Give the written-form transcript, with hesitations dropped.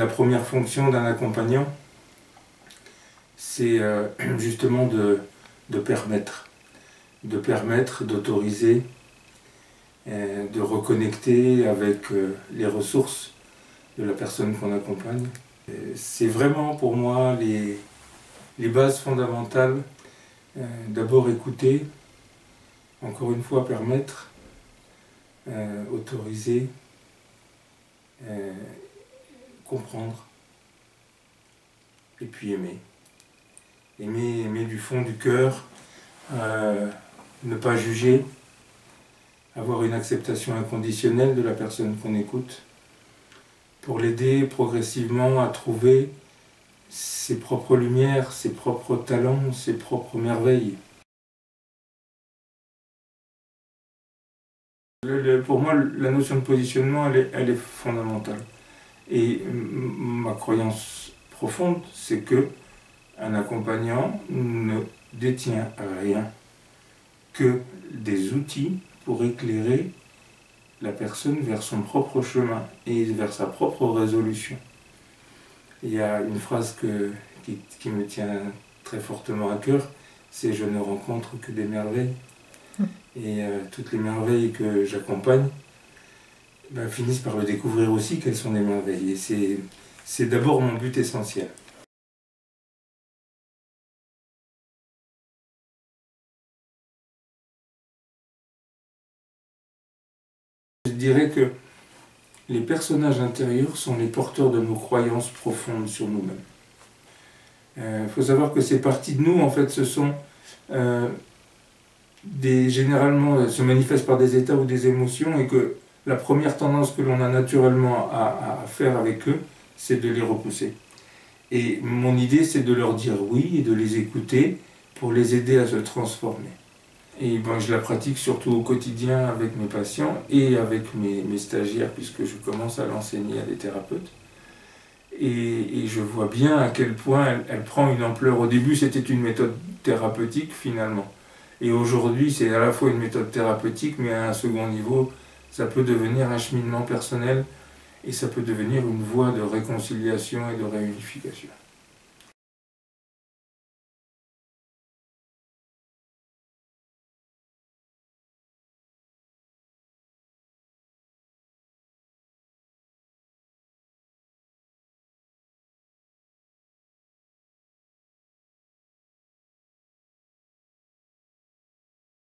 La première fonction d'un accompagnant, c'est justement de permettre, d'autoriser, de reconnecter avec les ressources de la personne qu'on accompagne. C'est vraiment pour moi les bases fondamentales. D'abord écouter, encore une fois permettre, autoriser, comprendre, et puis aimer. Aimer du fond du cœur, ne pas juger, avoir une acceptation inconditionnelle de la personne qu'on écoute, pour l'aider progressivement à trouver ses propres lumières, ses propres talents, ses propres merveilles. Pour moi, la notion de positionnement, elle est fondamentale. Et ma croyance profonde, c'est que un accompagnant ne détient rien que des outils pour éclairer la personne vers son propre chemin et vers sa propre résolution. Il y a une phrase qui me tient très fortement à cœur, c'est « je ne rencontre que des merveilles ». Et toutes les merveilles que j'accompagne finissent par le découvrir aussi qu'elles sont des merveilles. Et c'est d'abord mon but essentiel. Je dirais que les personnages intérieurs sont les porteurs de nos croyances profondes sur nous-mêmes. Il faut savoir que ces parties de nous, en fait, ce sont généralement se manifestent par des états ou des émotions, et que la première tendance que l'on a naturellement à faire avec eux, c'est de les repousser. Et mon idée, c'est de leur dire oui et de les écouter pour les aider à se transformer. Et je la pratique surtout au quotidien avec mes patients et avec mes stagiaires, puisque je commence à l'enseigner à des thérapeutes. Et je vois bien à quel point elle prend une ampleur. Au début, c'était une méthode thérapeutique finalement. Et aujourd'hui, c'est à la fois une méthode thérapeutique, mais à un second niveau, ça peut devenir un cheminement personnel et ça peut devenir une voie de réconciliation et de réunification.